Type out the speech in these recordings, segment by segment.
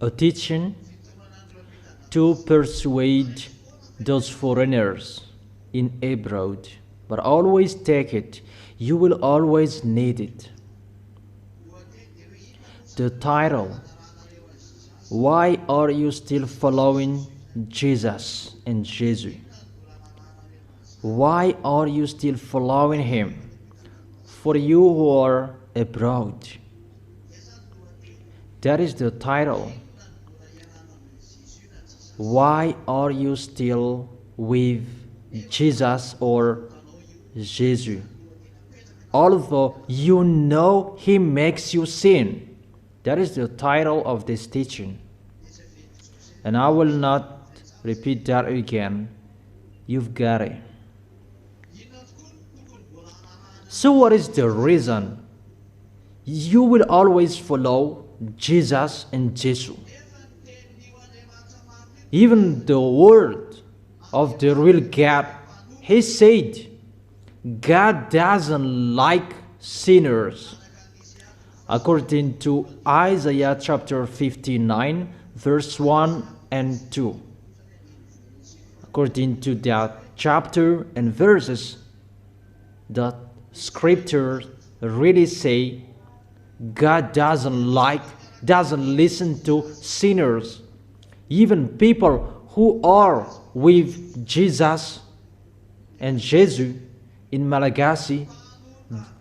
a teaching to persuade those foreigners in abroad, but always take it. You will always need it. The title, why are you still following Jesus and Jesus? Why are you still following him? For you who are abroad. That is the title. Why are you still with Jesus or Jesus? Although you know he makes you sin. That is the title of this teaching. And I will not repeat that again. You've got it. So what is the reason you will always follow Jesus and Jesus? Even the word of the real God, he said, God doesn't like sinners. According to Isaiah chapter 59, verse 1 and 2. According to that chapter and verses, the scriptures really say God doesn't listen to sinners. Even people who are with Jesus and Jesus in Malagasy,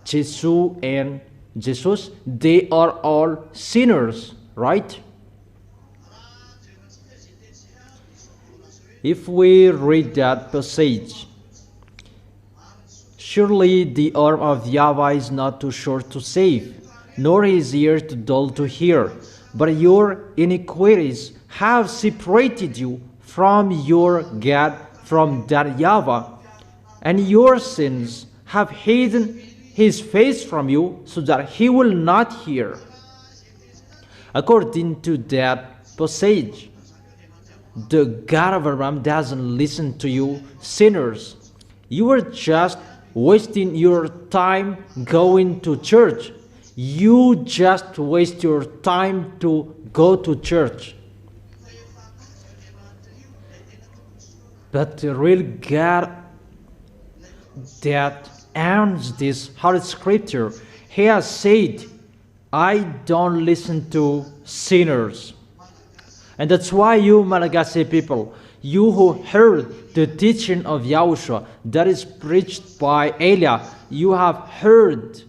Jesus and Jesus, they are all sinners, right? If we read that passage, surely the arm of YAHVAH is not too short to save, nor his ear too dull to hear, but your iniquities have separated you from your God, from that YAHVAH, and your sins have hidden his face from you so that he will not hear. According to that passage, the God of Abraham doesn't listen to you sinners. You are just wasting your time going to church. You just waste your time to go to church. But the real God that owns this Holy Scripture, he has said, I don't listen to sinners. And that's why you Malagasy people, you who heard the teaching of YAHOSHUAH that is preached by Elia, you have heard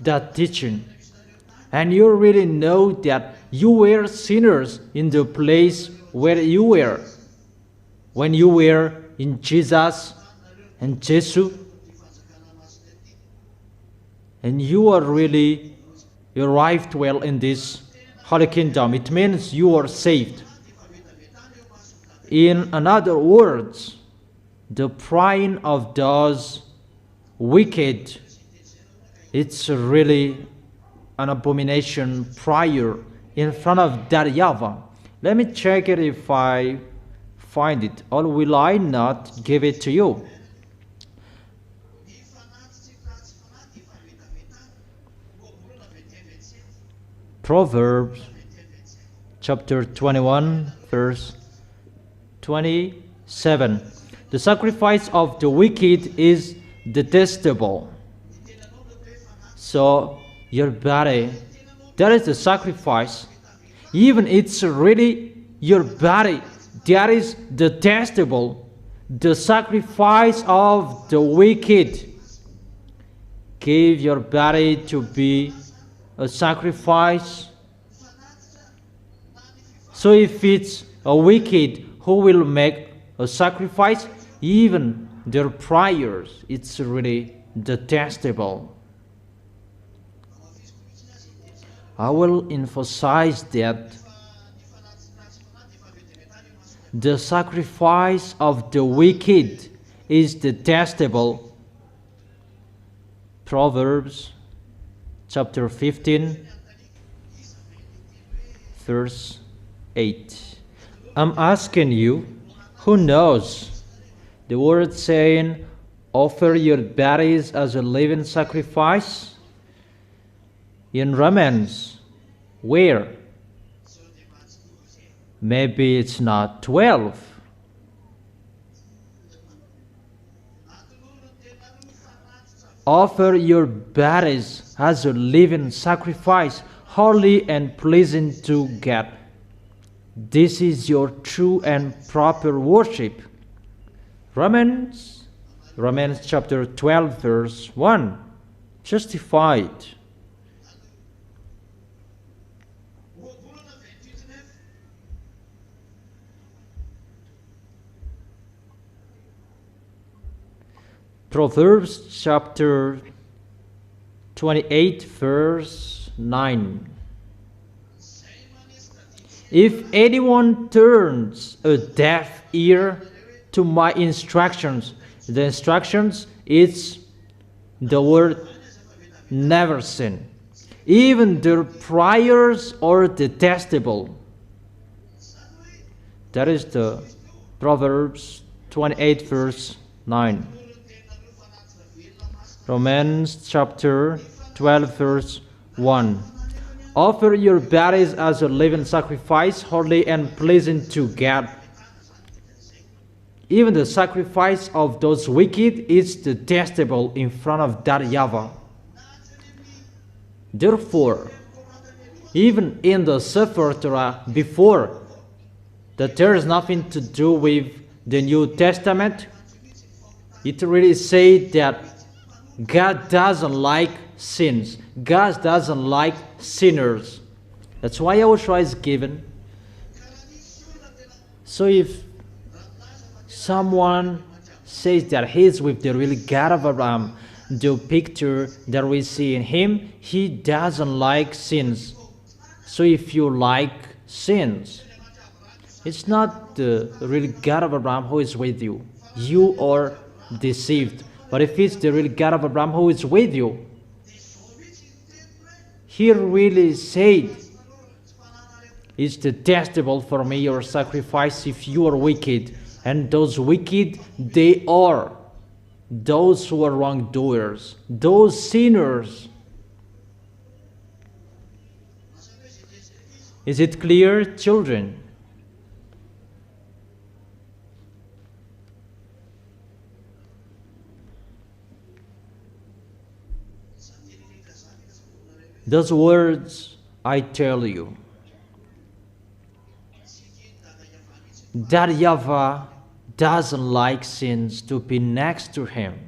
that teaching. And you really know that you were sinners in the place where you were. When you were in Jesus and Jesus. And you arrived well in this Holy Kingdom. It means you are saved. In other words, the praying of those wicked, it's really an abomination prayer in front of that YAHVAH. Let me check it if I find it, or will I not give it to you? Proverbs chapter 21, verse 27. The sacrifice of the wicked is detestable. So your body, that is the sacrifice. Even it's really your body that is detestable. The sacrifice of the wicked. Give your body to be a sacrifice. So if it's a wicked who will make a sacrifice, even their prayers, it's really detestable. I will emphasize that the sacrifice of the wicked is detestable. Proverbs chapter 15, verse 8. I'm asking you, who knows? The word saying, offer your bodies as a living sacrifice. In Romans, where? Maybe it's not 12. Offer your bodies as a living sacrifice, holy and pleasing to God. This is your true and proper worship. Romans chapter 12 verse 1. Justified. Proverbs chapter 28 verse 9. If anyone turns a deaf ear to my instructions, the instructions is the word never sin. Even their prayers are detestable. That is the Proverbs 28 verse 9. Romans chapter 12 verse 1. Offer your bodies as a living sacrifice, holy and pleasing to God. Even the sacrifice of those wicked is detestable in front of that YAHVAH. Therefore, even in the Sefer Torah before, that there is nothing to do with the New Testament, it really says that God doesn't like sins. God doesn't like sinners. That's why YAHOSHUAH is given. So if someone says that he is with the real God of Abraham, the picture that we see in him, he doesn't like sins. So if you like sins, it's not the real God of Abraham who is with you. You are deceived. But if it's the real God of Abraham who is with you, he really said, it's detestable for me your sacrifice if you are wicked. And those wicked, they are those who are wrongdoers, those sinners. Is it clear, children? Those words I tell you, that YAHVAH doesn't like sins to be next to him.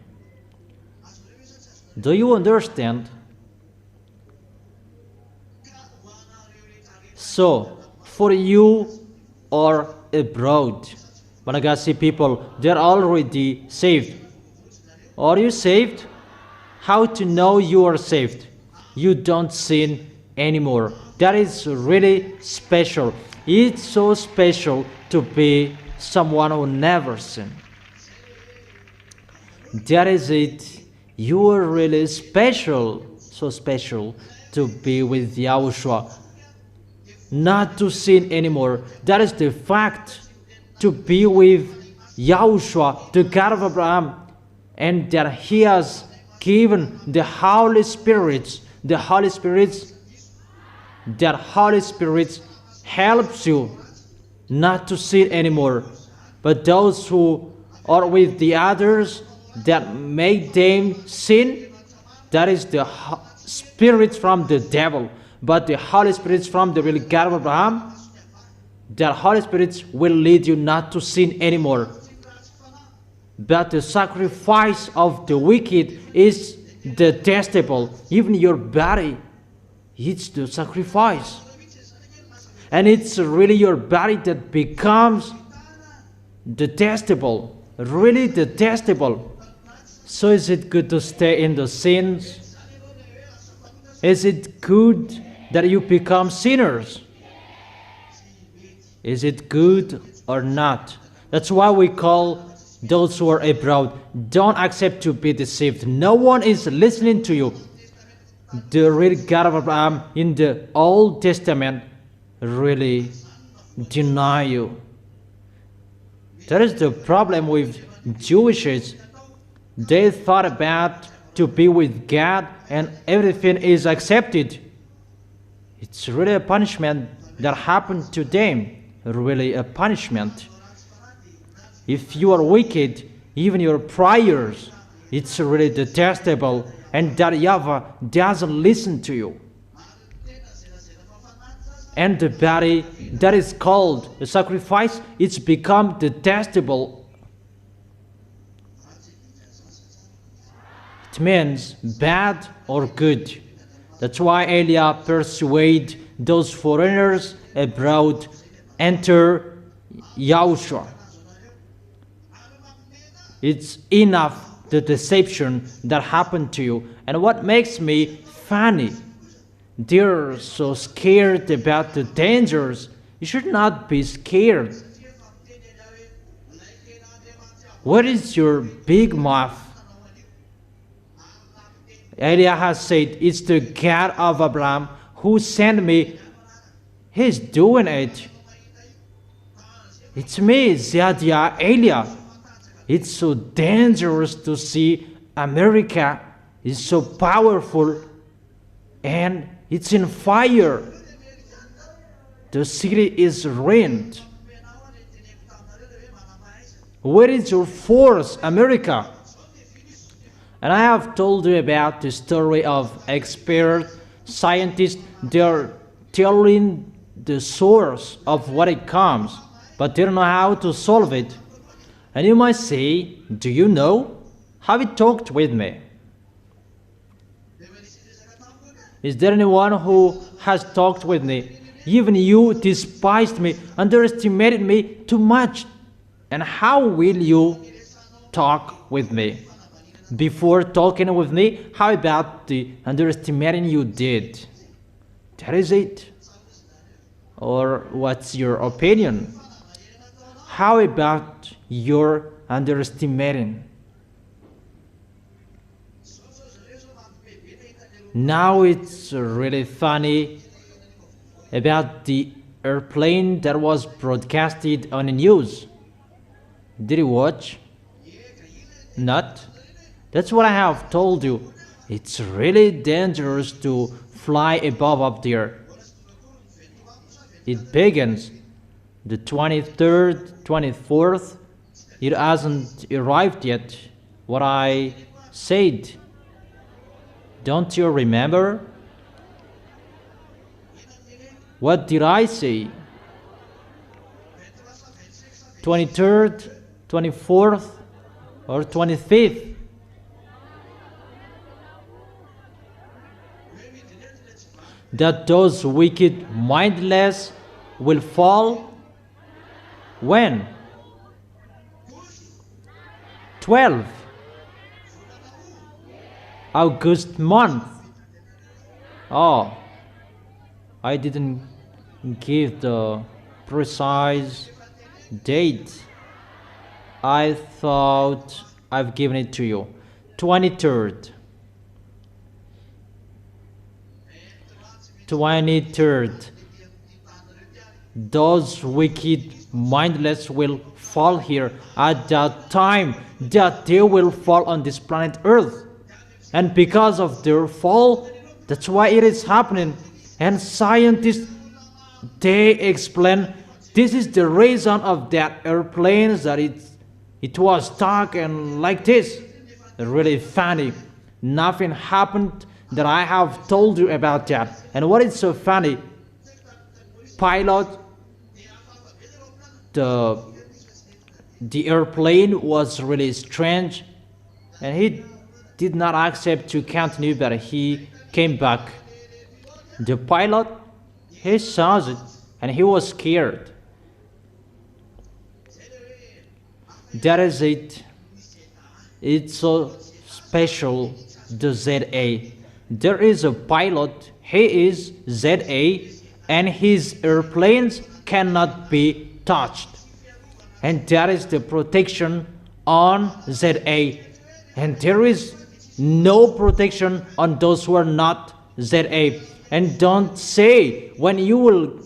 Do you understand? So, for you or abroad, Malagasy people, they're already saved. Are you saved? How to know you are saved? You don't sin anymore. That is really special. It's so special to be someone who never sinned. That is it. You are really special, so special to be with YAHOSHUAH. Not to sin anymore. That is the fact. To be with YAHOSHUAH, the God of Abraham, and that He has given the Holy Spirit. The Holy Spirit, that Holy Spirit helps you not to sin anymore. But those who are with the others that make them sin, that is the spirit from the devil. But the Holy Spirit from the real God of Abraham, that Holy Spirit will lead you not to sin anymore. But the sacrifice of the wicked is detestable. Even your body, it's the sacrifice. And it's really your body that becomes detestable, really detestable. So is it good to stay in the sins? Is it good that you become sinners? Is it good or not? That's why we call those who are abroad, don't accept to be deceived. No one is listening to you. The real God of Abraham in the Old Testament really deny you. That is the problem with Jewishes. They thought about to be with God and everything is accepted. It's really a punishment that happened to them. really a punishment. If you are wicked, even your prayers, it's really detestable, and that YAHVAH doesn't listen to you. And the body that is called a sacrifice, it's become detestable. It means bad or good. That's why Elia persuaded those foreigners abroad enter YAHOSHUAH. It's enough the deception that happened to you. And what makes me funny, they're so scared about the dangers. You should not be scared. What is your big mouth? Elia has said, it's the God of Abraham who sent me. He's doing it. It's me, Zadia Elia. It's so dangerous to see America is so powerful and it's in fire. The city is ruined. Where is your force, America? And I have told you about the story of expert scientists. They're telling the source of what it comes, but they don't know how to solve it. And you might say, do you know? Have you talked with me? Is there anyone who has talked with me? Even you despised me, underestimated me too much. And how will you talk with me? Before talking with me, how about the underestimating you did? That is it. Or what's your opinion? How about your underestimating? Now it's really funny about the airplane that was broadcasted on the news. Did you watch? Not? That's what I have told you. It's really dangerous to fly above up there. It begins the 23rd, 24th. It hasn't arrived yet. What I said. Don't you remember? What did I say? 23rd, 24th, or 25th? That those wicked, mindless will fall? When? 12. August month. Oh, I didn't give the precise date. I thought I've given it to you. 23rd. 23rd. Those wicked, mindless will fall here at that time that they will fall on this planet Earth. And because of their fall, that's why it is happening. And scientists, they explain this is the reason of that airplane, that it was stuck and like this. Really funny. Nothing happened that I have told you about that. And what is so funny, pilot, the airplane was really strange, and he did not accept to continue, but he came back. The pilot, he saw it, and he was scared. That is it. It's so special, the ZA. There is a pilot, he is ZA, and his airplanes cannot be touched. And that is the protection on ZA. And there is no protection on those who are not ZA. And don't say when you will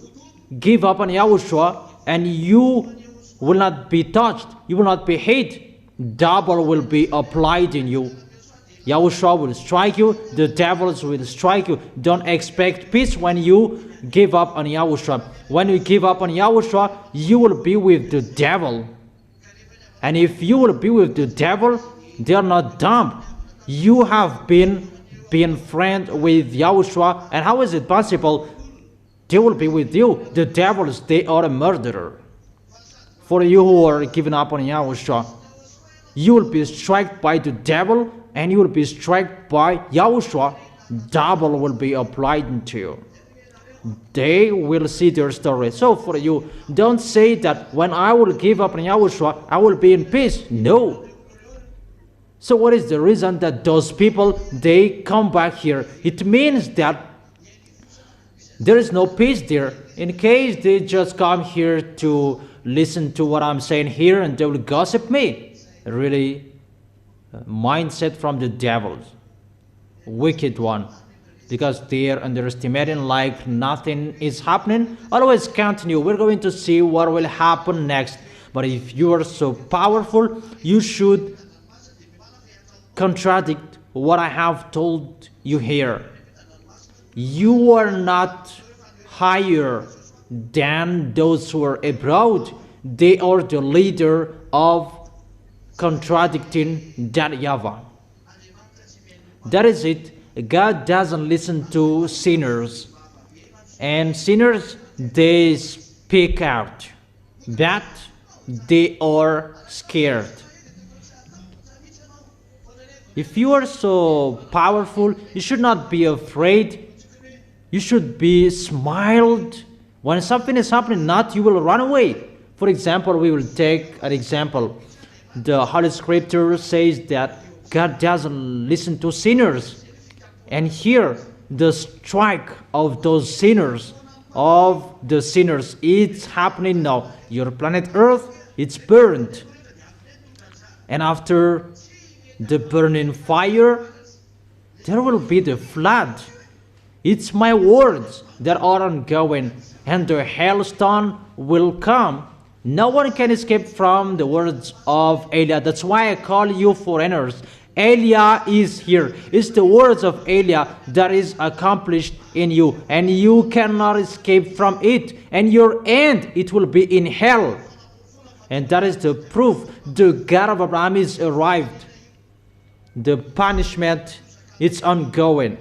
give up on YAHOSHUAH and you will not be touched, you will not be hit, double will be applied in you. Yahushua will strike you. The devils will strike you. Don't expect peace when you give up on Yahushua. When you give up on Yahushua, you will be with the devil. And if you will be with the devil, they are not dumb. You have been friend with Yahushua. And how is it possible? They will be with you. The devils, they are a murderer. For you who are giving up on Yahushua, you will be struck by the devil and you will be struck by Yahushua. Double will be applied to you. They will see their story. So for you, don't say that when I will give up on Yahushua, I will be in peace. No. So what is the reason that those people, they come back here? It means that there is no peace there. In case they just come here to listen to what I'm saying here and they will gossip me. Really, mindset from the devils. Wicked one. Because they are underestimating like nothing is happening. Always continue. We're going to see what will happen next. But if you are so powerful, you should contradict what I have told you here. You are not higher than those who are abroad. They are the leader of contradicting that YAHVAH. That is it. God doesn't listen to sinners. And sinners, they speak out. That they are scared. If you are so powerful, you should not be afraid. You should be smiled. When something is happening, not you will run away. For example, we will take an example. The Holy Scripture says that God doesn't listen to sinners. And here, the strike of those sinners, it's happening now. Your planet Earth, it's burned. And after the burning fire, there will be the flood. It's my words that are ongoing, and the hailstone will come. No one can escape from the words of Elia. That's why I call you foreigners. Elia is here. It's the words of Elia that is accomplished in you, and you cannot escape from it. And your end, it will be in hell. And that is the proof. The God of Abraham is arrived. The punishment, it's ongoing.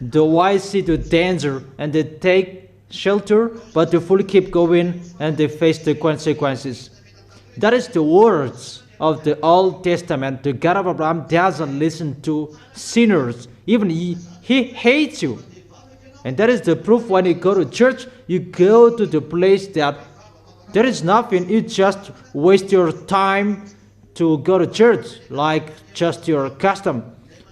The wise see the danger and they take shelter, but the fool keep going and they face the consequences. That is the words of the Old Testament. The God of Abraham doesn't listen to sinners. Even he hates you. And that is the proof. When you go to church, you go to the place that there is nothing. You just waste your time to go to church, like just your custom.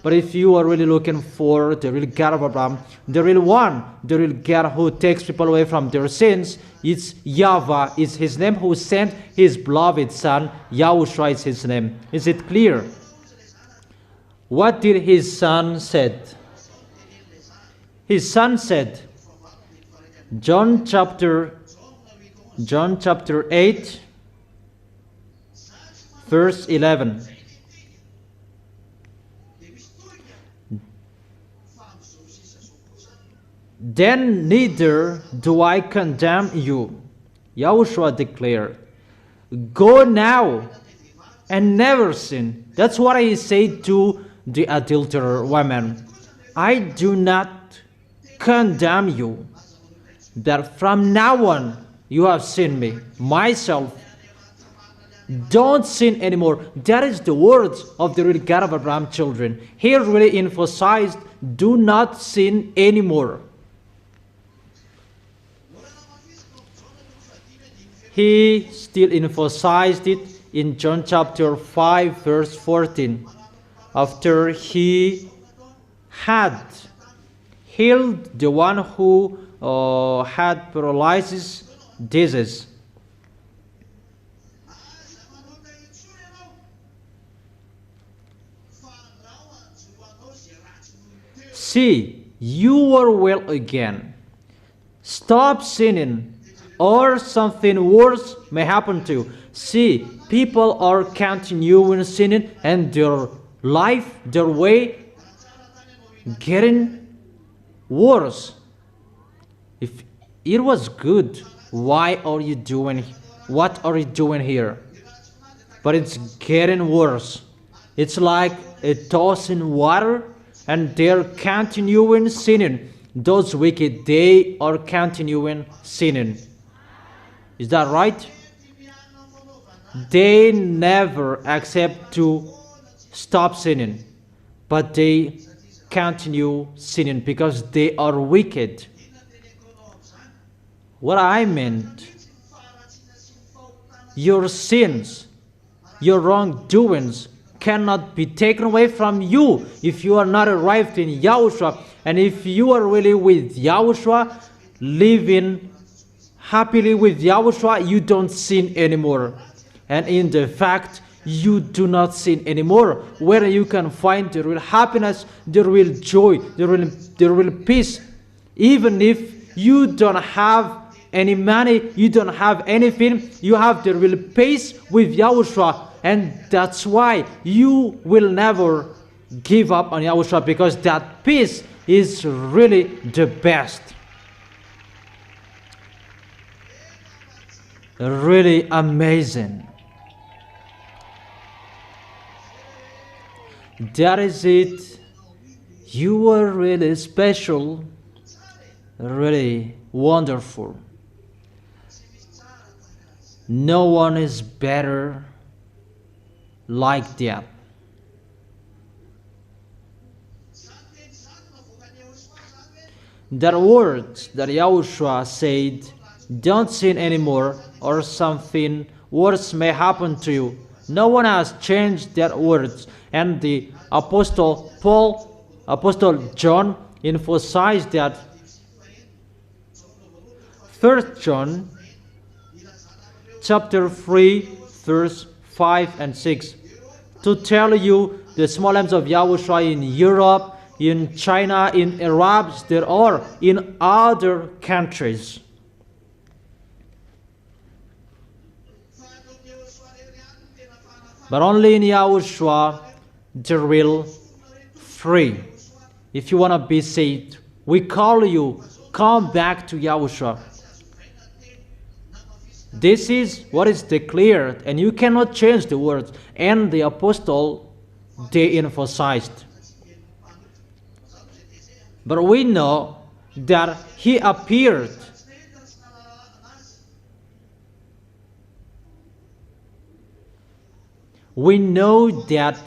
But if you are really looking for the real God of Abraham, the real one, the real God who takes people away from their sins, it's YAHVAH is his name, who sent his beloved son. YAHOSHUAH is his name. Is it clear? What did his son said? His son said, John chapter 8, verse 11. Then neither do I condemn you, YAHOSHUAH declared. Go now and never sin. That's what I say to the adulterer woman. I do not condemn you, that from now on you have seen me, myself. Don't sin anymore. That is the words of the real God of Abraham children. Here really emphasized, do not sin anymore. He still emphasized it in John chapter 5, verse 14. After he had healed the one who had paralysis disease. See, you are well again. Stop sinning, or something worse may happen to you. See, people are continuing sinning, and their life, their way, getting worse. If it was good, why are you doing, what are you doing here? But it's getting worse. It's like a toss in water, and they're continuing sinning. Those wicked, they are continuing sinning. Is that right? They never accept to stop sinning, but they continue sinning because they are wicked. What I meant, your sins, your wrongdoings cannot be taken away from you if you are not arrived in Yahushua. And if you are really with Yahushua, living happily with Yahushua, you don't sin anymore. And in the fact, you do not sin anymore, where you can find the real happiness, the real joy, the real peace. Even if you don't have any money, you don't have anything, you have the real peace with Yahushua. And that's why you will never give up on Yahushua, because that peace is really the best. Really amazing. That is it. You are really special, really wonderful. No one is better like that. That words that Yahushua said, don't sin anymore, or something worse may happen to you. No one has changed that words. And the Apostle John emphasized that. 1 John chapter 3 verse 5 and 6, to tell you the small lambs of Yahushua in Europe, in China, in Arabs, there are in other countries. But only in Yahushua the real free. If you want to be saved, we call you, come back to Yahushua. This is what is declared, and you cannot change the words. And the apostle, they emphasized. But we know that he appeared. We know that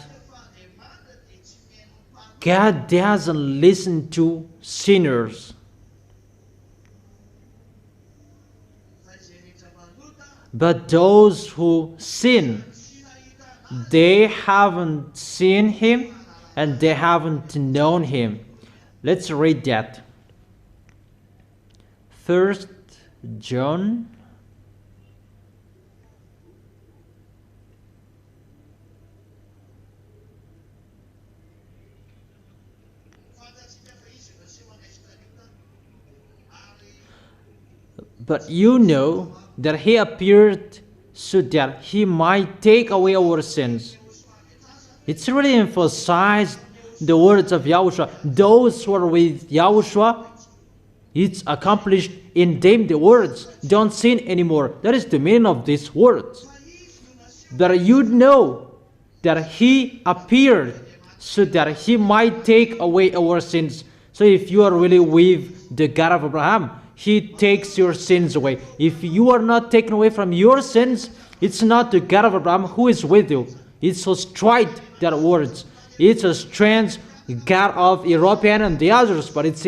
God doesn't listen to sinners. But those who sin, they haven't seen him and they haven't known him. Let's read that. 1 John But you know that he appeared so that he might take away our sins. It's really emphasized the words of Yahushua. Those who are with Yahushua, it's accomplished in them the words, don't sin anymore. That is the meaning of these words. That you know that he appeared so that he might take away our sins. So if you are really with the God of Abraham, he takes your sins away. If you are not taken away from your sins, it's not the God of Abraham who is with you. It's so straight, that words. It's a strange God of European and the others, but if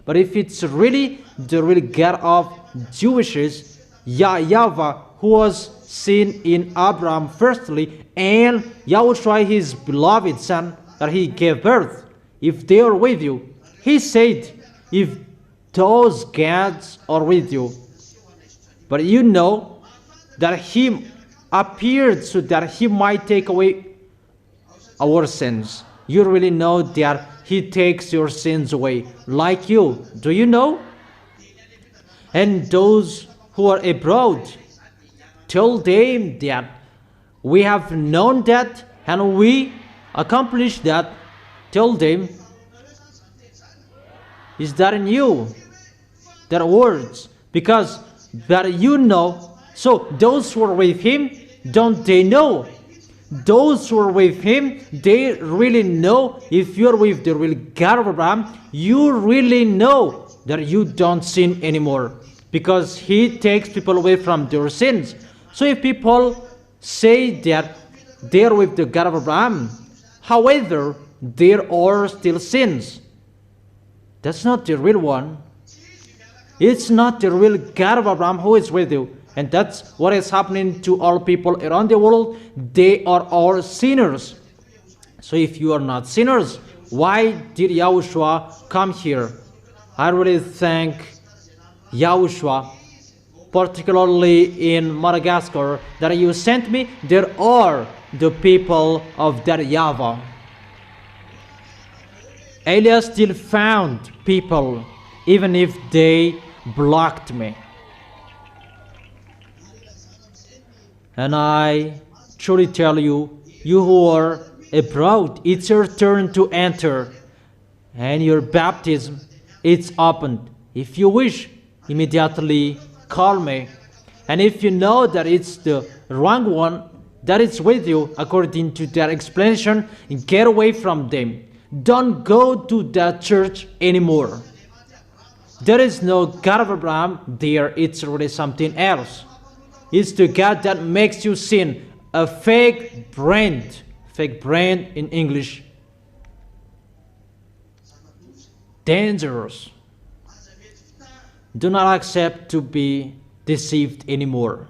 it's really the real God of Jewishes, YAHVAH, who was seen in Abraham firstly, and Yahushua, his beloved son, that he gave birth, if they are with you, he said, if those gods are with you. But you know that he appeared so that he might take away our sins. You really know that he takes your sins away, like you. Do you know? And those who are abroad, tell them that we have known that and we accomplished that. Tell them is that in you? Their words. Because that you know. So those who are with him, don't they know? Those who are with him, they really know. If you're with the real God of Abraham, you really know that you don't sin anymore. Because he takes people away from their sins. So if people say that they are with the God of Abraham, however, there are still sins, that's not the real one. It's not the real God of Abraham who is with you. And that's what is happening to all people around the world. They are all sinners. So if you are not sinners, why did Yahushua come here? I really thank Yahushua, particularly in Madagascar, that you sent me. There are the people of that YAHVAH. Elias still found people, even if they blocked me. And I truly tell you, you who are abroad, it's your turn to enter. And your baptism, it's opened. If you wish, immediately call me. And if you know that it's the wrong one, that is with you, according to their explanation, get away from them. Don't go to that church anymore. There is no God of Abraham there. It's really something else. It's the God that makes you sin. A fake brand. Fake brand in English. Dangerous. Do not accept to be deceived anymore.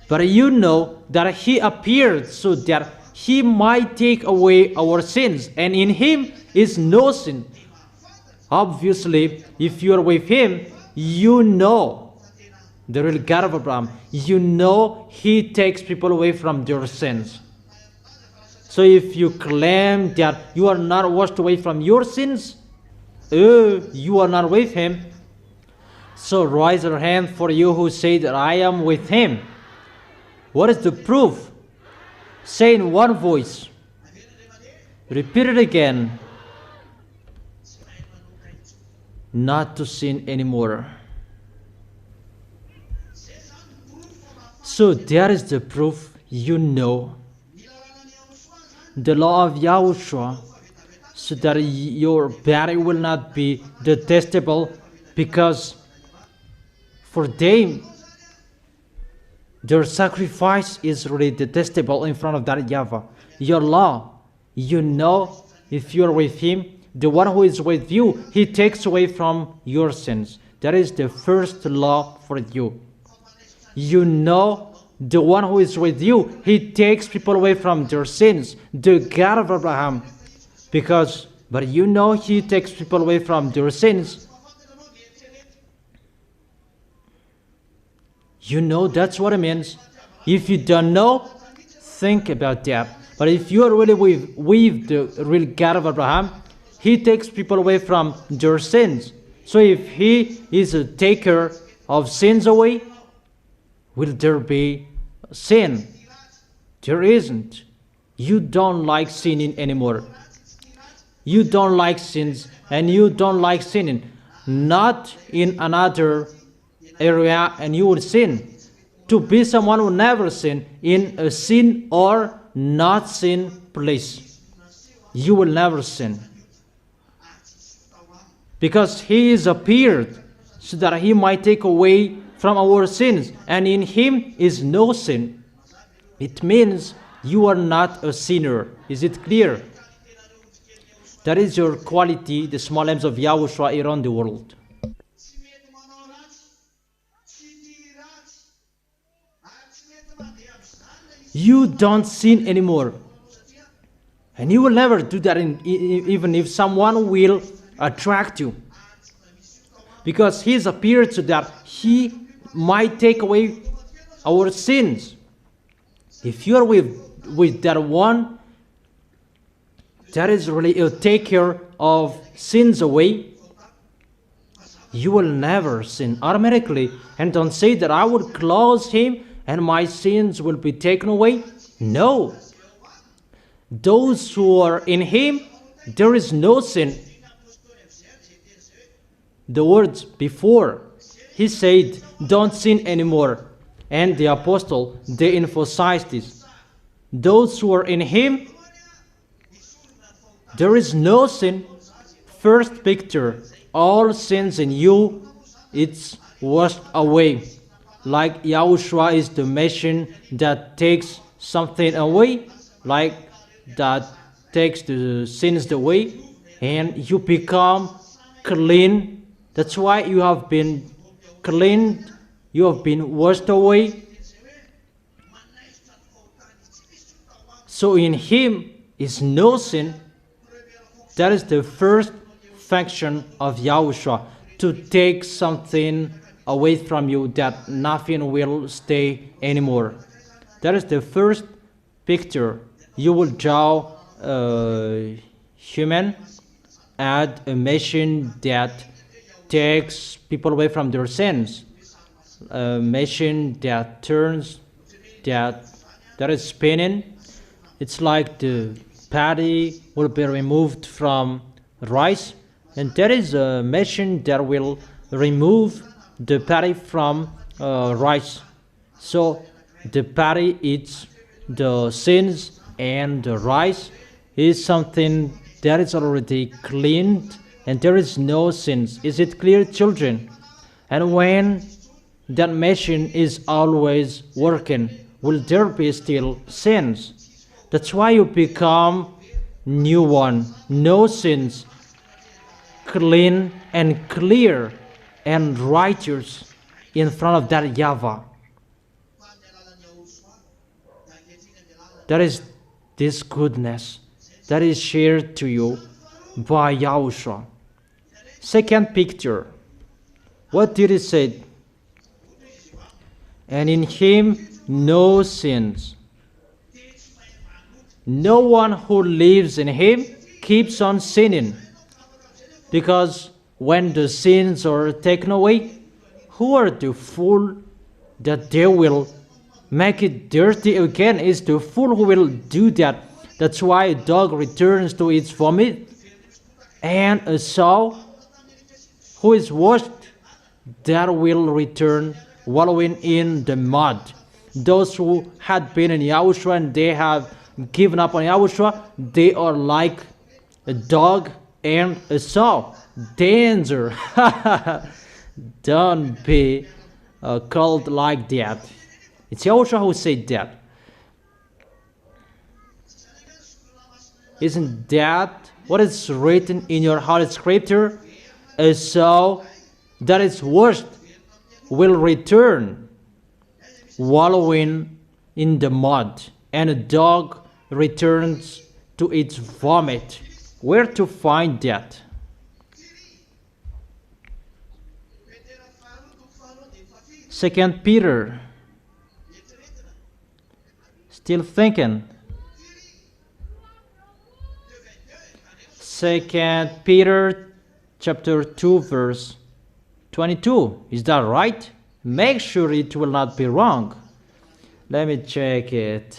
But you know that he appeared so that he might take away our sins. And in him is no sin. Obviously, if you are with him, you know the real God of Abraham. You know he takes people away from their sins. So if you claim that you are not washed away from your sins, you are not with him. So raise your hand for you who say that I am with him. What is the proof? Say in one voice. Repeat it again. Not to sin anymore. So there is the proof. You know the law of Yahushua, so that your body will not be detestable, because for them their sacrifice is really detestable in front of that YAHVAH. Your law, you know, if you are with him, the one who is with you, he takes away from your sins. That is the first law for you. You know, the one who is with you, he takes people away from their sins. The God of Abraham. But you know he takes people away from their sins. You know that's what it means. If you don't know, think about that. But if you are really with the real God of Abraham, he takes people away from their sins. So if he is a taker of sins away, will there be sin? There isn't. You don't like sinning anymore. You don't like sins, and you don't like sinning. Not in another area and you would sin. To be someone who never sin in a sin or not sin place, you will never sin. Because he is appeared so that he might take away from our sins, and in him is no sin. It means you are not a sinner. Is it clear? That is your quality, the small lambs of Yahushua around the world. You don't sin anymore. And you will never do that even if someone will attract you. Because he has appeared so that he might take away our sins. If you are with that one, that is really a taker of sins away, you will never sin automatically. And don't say that I would close him and my sins will be taken away. No. Those who are in him, there is no sin. the words before. He said, don't sin anymore. And the apostle, they emphasized this. Those who are in him, there is no sin. First picture, all sins in you, it's washed away. Like YAHOSHUAH is the machine that takes something away, like that takes the sins away, and you become clean. That's why you have been cleaned, you have been washed away. So in him is no sin. That is the first function of YAHOSHUAH, to take something away from you, that nothing will stay anymore. That is the first picture. You will draw a human, add a machine that takes people away from their sins, a machine that turns, that is spinning. It's like the patty will be removed from rice, and there is a machine that will remove the patty from rice. So the patty eats the sins, and the rice is something that is already cleaned, and there is no sins. Is it clear, children? And when that machine is always working, will there be still sins? That's why you become new one, no sins, clean and clear and righteous in front of that YAHVAH. That is this goodness that is shared to you by YAHOSHUAH. Second picture, what did it say? And in him no sins. No one who lives in him keeps on sinning, because when the sins are taken away, who are the fool that they will make it dirty again? Is the fool who will do that. That's why a dog returns to its vomit, and a sow who is washed, that will return wallowing in the mud. Those who had been in YAHOSHUAH and they have given up on YAHOSHUAH, they are like a dog and a sow. Danger! Don't be called like that. It's YAHOSHUAH who said that. Isn't that what is written in your Holy Scripture? A sow that is washed will return wallowing in the mud, and a dog returns to its vomit. Where to find that? Second Peter. Still thinking. Second Peter chapter 2 verse 22. Is that right? Make sure it will not be wrong. Let me check it.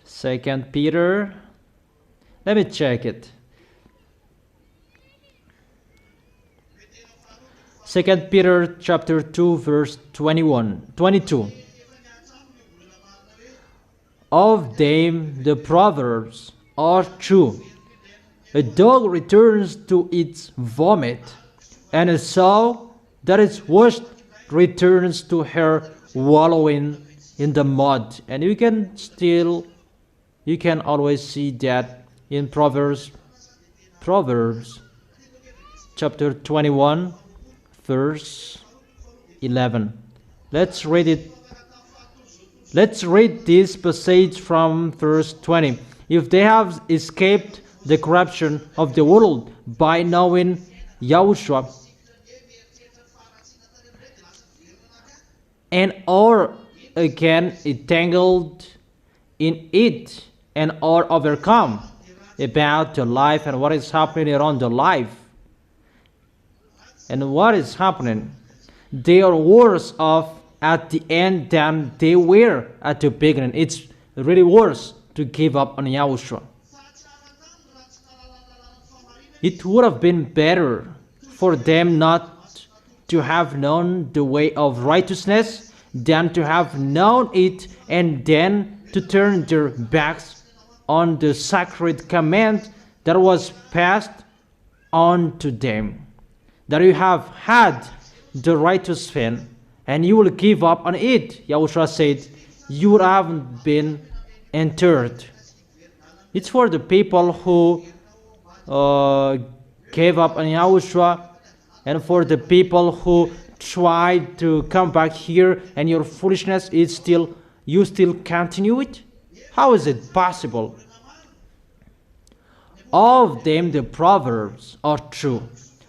Second Peter. Let me check it. Second Peter chapter 2 verse 22. Of them the proverbs are true. A dog returns to its vomit, and a sow that is washed returns to her wallowing in the mud. And you can always see that in Proverbs chapter 21 verse 11. Let's read it. Let's read this passage from verse 20. If they have escaped the corruption of the world by knowing YAHOSHUAH, and are again entangled in it, and are overcome about the life and what is happening around the life. And what is happening? They are worse off at the end than they were at the beginning. It's really worse to give up on Yahushua. It would have been better for them not to have known the way of righteousness than to have known it and then to turn their backs on the sacred command that was passed on to them. That you have had the righteous faith and you will give up on it. Yahushua said, you haven't been entered. It's for the people who gave up on Yahushua, and for the people who tried to come back here, and your foolishness is still, you still continue it? How is it possible? Of them the proverbs are true.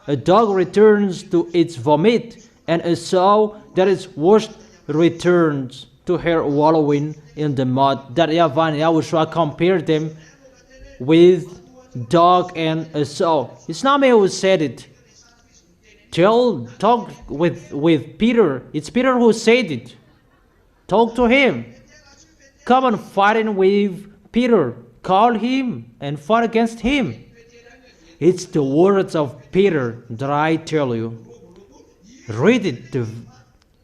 A dog returns to its vomit, and a sow that is washed returns to her wallowing in the mud. That YAHVAH and Yahushua compared them with dog and a sow. It's not me who said it. Talk with Peter. It's Peter who said it. Talk to him. Come and fighting with Peter. Call him and fight against him. It's the words of Peter that I tell you. Read it,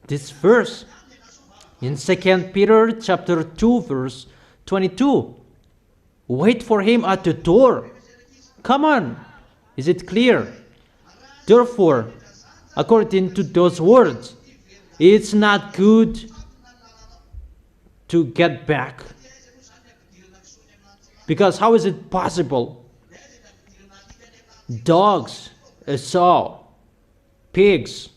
this verse. In 2 Peter chapter 2 verse 22. Wait for him at the door. Come on. Is it clear? Therefore, according to those words, it's not good to get back. Because how is it possible? Dogs, a sow, pigs,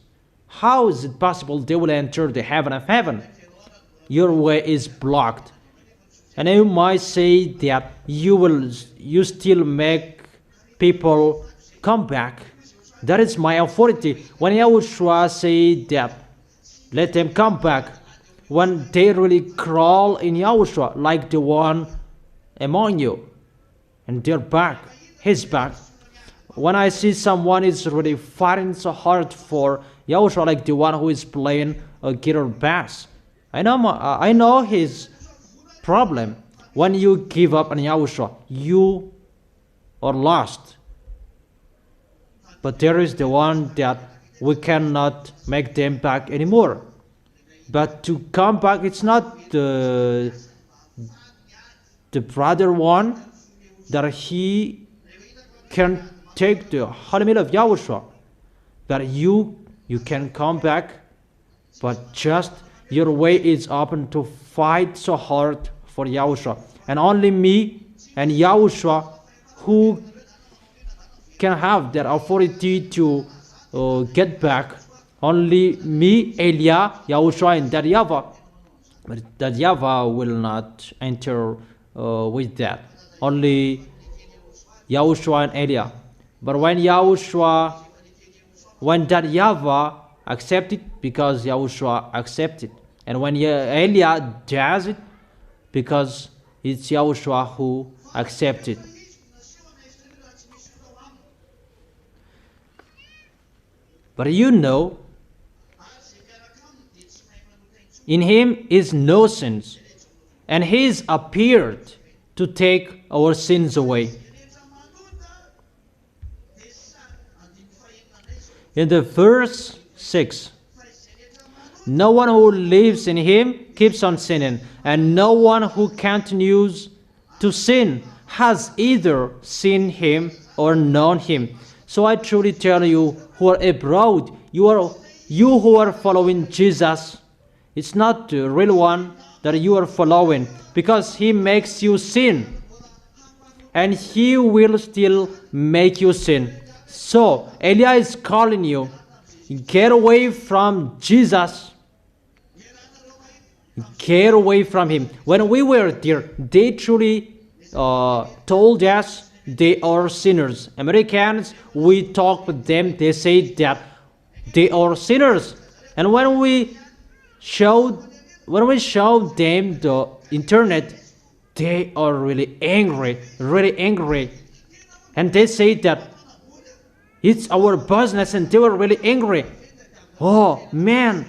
how is it possible they will enter the heaven of heaven? Your way is blocked. And you might say that you still make people come back. That is my authority. When Yahushua said that, let them come back. When they really crawl in Yahushua, like the one among you, and they're back, his back. When I see someone is really fighting so hard for Yahushua, like the one who is playing a guitar bass, I know his problem. When you give up on Yahushua, you are lost. But there is the one that we cannot make them back anymore. But to come back, it's not the brother one that he can take the holy meal of Yahushua. That you can come back, but just your way is open to fight so hard for Yahushua. And only me and Yahushua who can have that authority to get back. Only me, Elia, Yahushua, and that YAHVAH. But that YAHVAH will not enter with that. Only Yahushua and Elia. But when that YAHVAH accepted, because Yahushua accepted. And when Elia does it, because it's Yahushua who accepted. But you know, in him is no sins, and he is appeared to take our sins away. In the verse 6, no one who lives in him keeps on sinning, and no one who continues to sin has either seen him or known him. So I truly tell you who are abroad, you who are following Jesus, it's not the real one that you are following, because he makes you sin, and he will still make you sin. So Elia is calling you, get away from Jesus. Get away from him. When we were there, they truly told us they are sinners. Americans, we talk with them, they say that they are sinners. And when we showed them the internet, they are really angry. And they say that it's our business, and they were really angry. Oh man,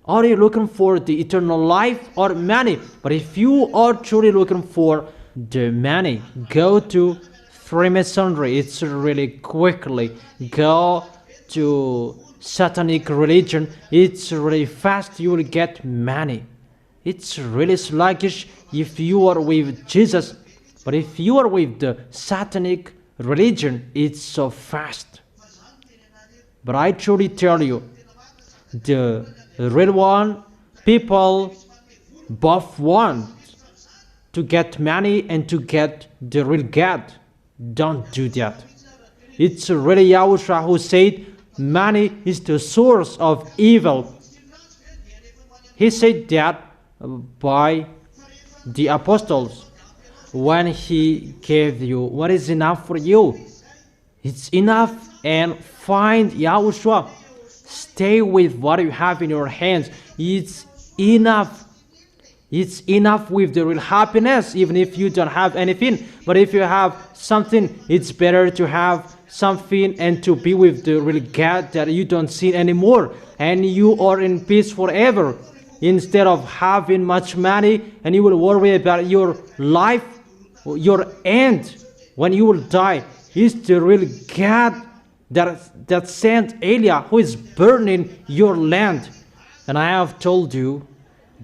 Are you looking for the eternal life or money? But if you are truly looking for the money, go to Freemasonry. It's really quickly. Go to satanic religion. It's really fast. You will get money. It's really sluggish if you are with Jesus. But if you are with the satanic religion, it's so fast. But I truly tell you, the real one, people both want to get money and to get the real God. Don't do that. It's really YAHOSHUAH who said money is the source of evil. He said that by the apostles when he gave you what is enough for you. It's enough, and find YAHOSHUAH. Stay with what you have in your hands. It's enough. It's enough with the real happiness, even if you don't have anything. But if you have something, it's better to have something and to be with the real God that you don't see anymore, and you are in peace forever, instead of having much money and you will worry about your life, your end, when you will die. It's the real God that sent Elijah, who is burning your land. And I have told you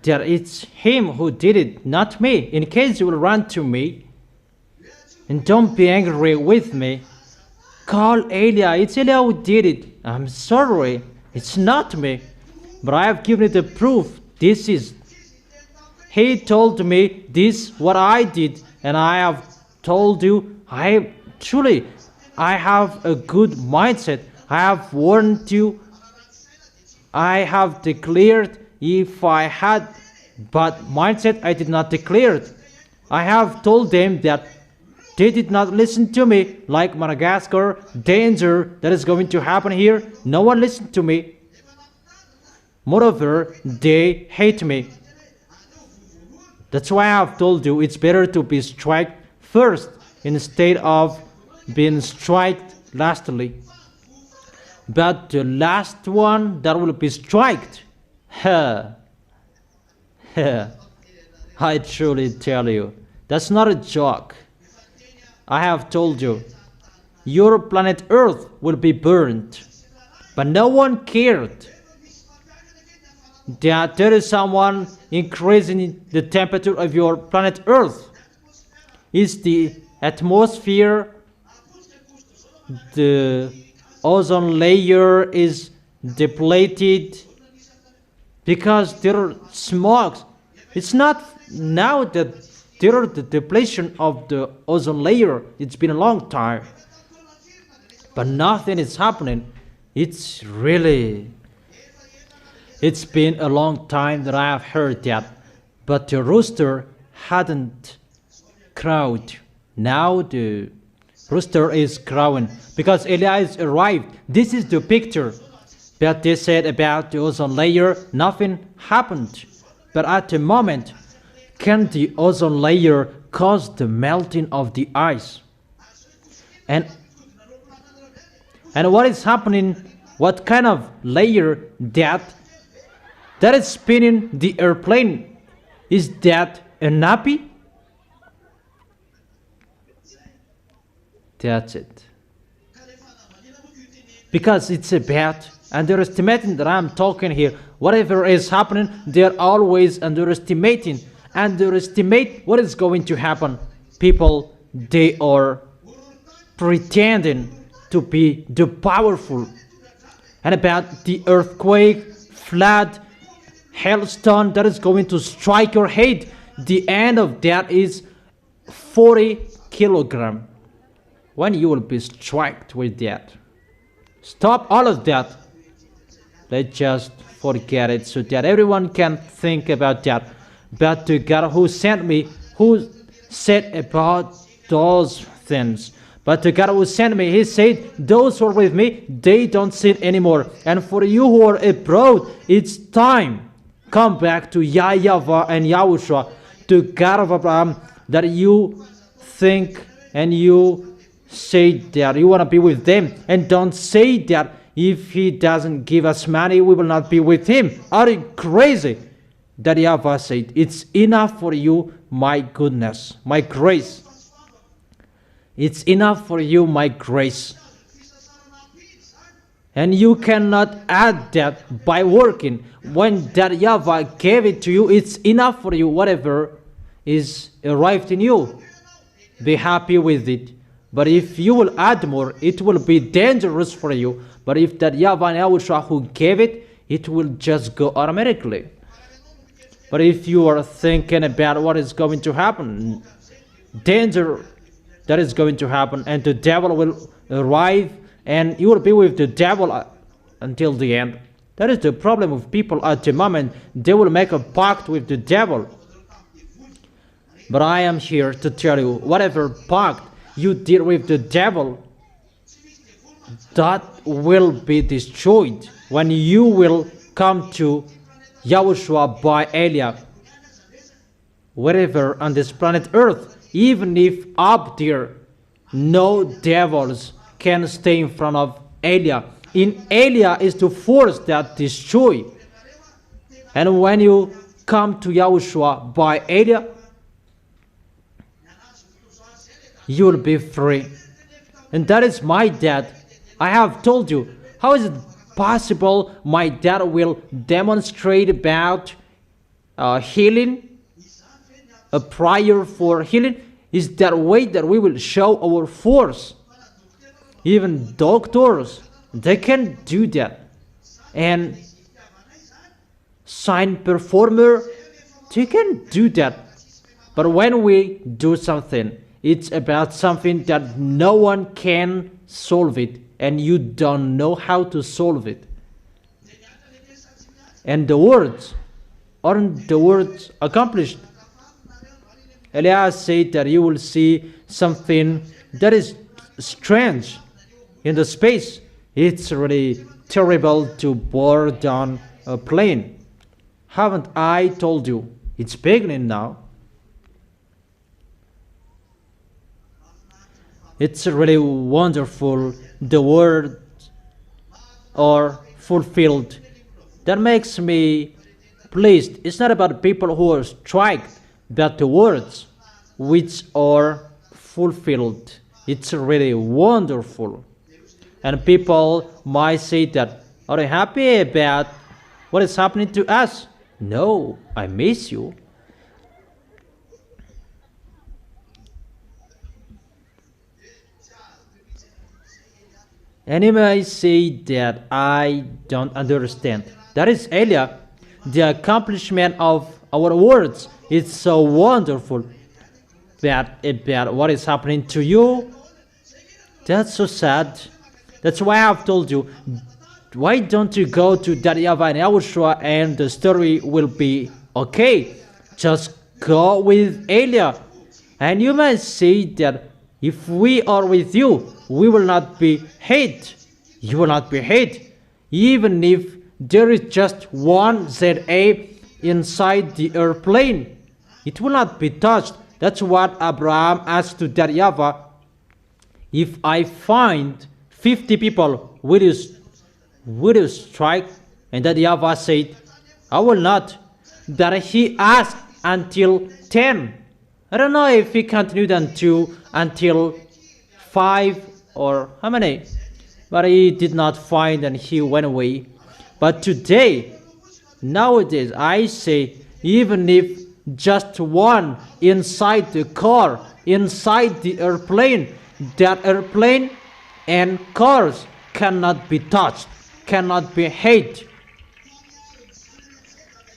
that it's him who did it, not me. In case you will run to me and don't be angry with me, call Elijah. It's Elijah who did it. I'm sorry, it's not me, but I have given you the proof. This is, he told me this what I did, and I have told you, I have a good mindset. I have warned you. I have declared. If I had bad mindset, I did not declare it. I have told them that they did not listen to me, like Madagascar, danger that is going to happen here. No one listened to me. Moreover, they hate me. That's why I have told you it's better to be struck first instead of being struck lastly. But the last one that will be struck, I truly tell you, that's not a joke. I have told you, your planet Earth will be burned, but no one cared that there is someone increasing the temperature of your planet Earth. It's the atmosphere, the ozone layer is depleted because there are smokes. It's not now that there are the depletion of the ozone layer. It's been a long time, but nothing is happening. It's been a long time that I have heard that, but the rooster hadn't crowed. Now the rooster is crowing because Elias arrived. This is the picture. But they said about the ozone layer, nothing happened. But at the moment, can the ozone layer cause the melting of the ice? And what is happening? What kind of layer that is spinning the airplane? Is that a nappy? That's it. Because it's about underestimating that I'm talking here. Whatever is happening, they're always underestimating. Underestimate what is going to happen. People, they are pretending to be the powerful. And about the earthquake, flood, hailstone that is going to strike your head, the end of that is 40 kilograms. When you will be struck with that. Stop all of that. Let's just forget it so that everyone can think about that. But the God who sent me, who said about those things. But the God who sent me, he said, those who are with me, they don't sin anymore. And for you who are abroad, it's time. Come back to YAHVAH and YAHOSHUAH, to God of Abraham, that you think and you say that you want to be with them, and don't say that if he doesn't give us money, we will not be with him. Are you crazy? That YAHVAH said, it's enough for you, my goodness, my grace. It's enough for you, my grace. And you cannot add that by working. When that YAHVAH gave it to you, it's enough for you, whatever is arrived in you. Be happy with it. But if you will add more, it will be dangerous for you. But if that YAHVAH YAHOSHUAH who gave it, it will just go automatically. But if you are thinking about what is going to happen, danger that is going to happen, and the devil will arrive, and you will be with the devil until the end. That is the problem with people at the moment. They will make a pact with the devil. But I am here to tell you, whatever pact you did with the devil, that will be destroyed when you will come to YAHOSHUAH by Elia. Wherever on this planet Earth, even if up there no devils can stay in front of Elia. In Elia is the force that destroy. And when you come to YAHOSHUAH by Elia, you will be free. And that is my dad. I have told you, how is it possible my dad will demonstrate about healing, a prayer for healing? Is that way that we will show our force. Even doctors, they can do that. And sign performer, they can do that. But when we do something, it's about something that no one can solve it, and you don't know how to solve it. And the words, aren't the words accomplished? Elias said that you will see something that is strange in the space. It's really terrible to board down a plane. Haven't I told you? It's beginning now. It's really wonderful. The words are fulfilled. That makes me pleased. It's not about people who are struck, but the words which are fulfilled. It's really wonderful. And people might say that, are you happy about what is happening to us? No, I miss you. And you may say that I don't understand. That is Elia. The accomplishment of our words is so wonderful. But about what is happening to you, that's so sad. That's why I have told you, why don't you go to that YAHVAH YAHOSHUAH and the story will be okay. Just go with Elia. And you may say that if we are with you, we will not be hate. You will not be hate. Even if there is just one ZA inside the airplane, it will not be touched. That's what Abraham asked to that YAHVAH. If I find 50 people, will you strike? And that YAHVAH said, I will not. That he asked until 10. I don't know if he continued until 5 or how many. But he did not find and he went away. But today, nowadays, I say, even if just one inside the car, inside the airplane, that airplane and cars cannot be touched, cannot be hit.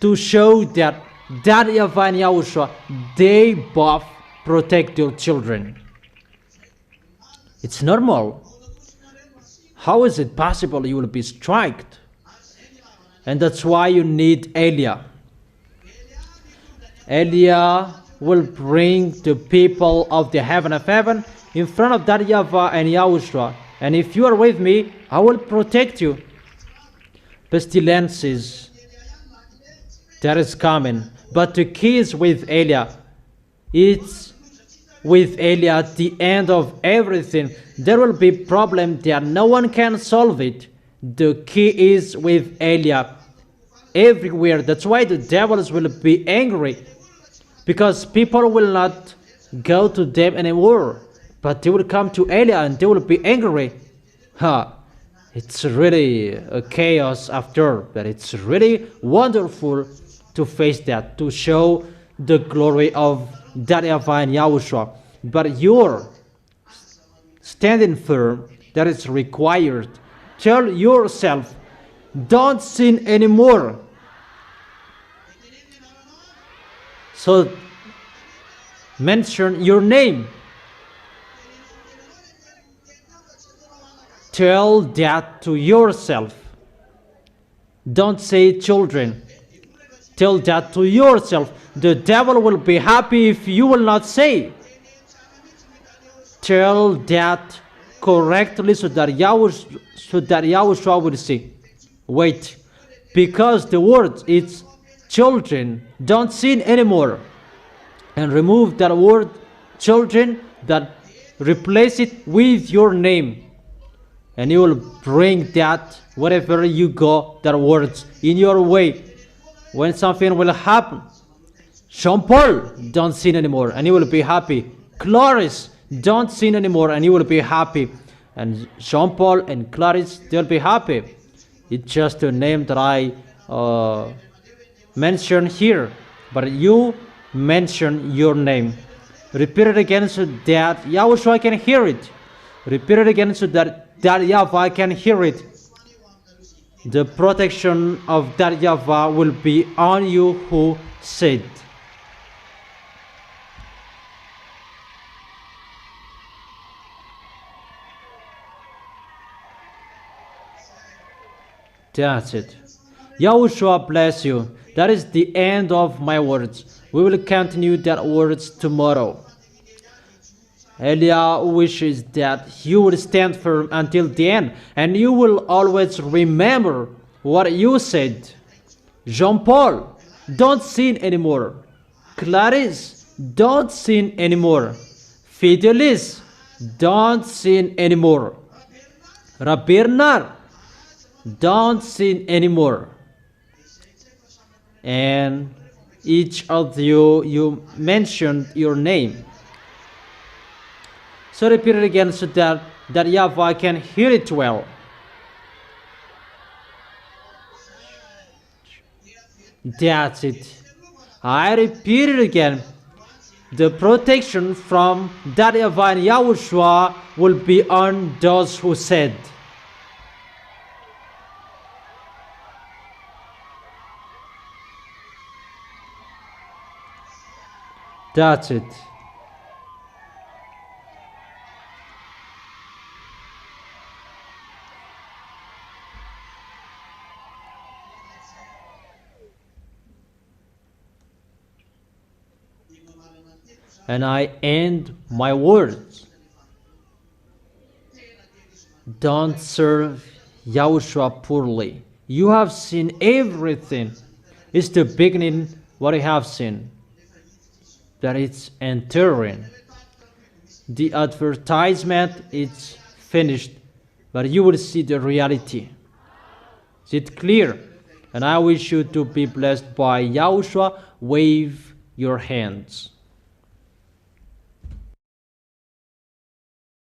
To show that YAHVAH and YAHOSHUAH, they both protect their children. It's normal. How is it possible you will be struck? And that's why you need Elia. Elia will bring the people of the heaven of heaven in front of that YAHVAH and YAHOSHUAH. And if you are with me, I will protect you. Pestilences, that is coming. But the key is with Elia. It's with Elia at the end of everything. There will be problem that no one can solve it. The key is with Eliab everywhere. That's why the devils will be angry, because people will not go to them anymore, but they will come to Eliab and they will be angry. It's really a chaos after, but it's really wonderful to face that, to show the glory of that YAHVAH and YAHOSHUAH. But you're standing firm, that is required. Tell yourself, don't sin anymore. So mention your name. Tell that to yourself. Don't say children. Tell that to yourself. The devil will be happy if you will not say. Tell that correctly so that YAHOSHUAH will say, wait, because the word is children, don't sin anymore. And remove that word children, that replace it with your name. And you will bring that wherever you go, that words in your way. When something will happen, Jean-Paul, don't sin anymore, and you will be happy. Clarice, don't sin anymore, and you will be happy. And Jean-Paul and Clarice, they'll be happy. It's just a name that I mentioned here, but you mention your name. Repeat it again so that YAHOSHUAH can hear it. Repeat it again so that YAHVAH can hear it. The protection of that YAHVAH will be on you who said. That's it. YAHOSHUAH bless you. That is the end of my words. We will continue that words tomorrow. Elia wishes that you will stand firm until the end, and you will always remember what you said. Jean-Paul, don't sin anymore. Clarice, don't sin anymore. Fidelis, don't sin anymore. Bernard, don't sin anymore. And each of you mentioned your name. So repeat it again so that YAHVAH can hear it well. That's it. I repeat it again. The protection from that YAHVAH and YAHOSHUAH will be on those who said. That's it. And I end my words. Don't serve YAHOSHUAH poorly. You have seen everything. It's the beginning what you have seen. That it's entering. The advertisement is finished, but you will see the reality. Is it clear? And I wish you to be blessed by YAHOSHUAH. Wave your hands.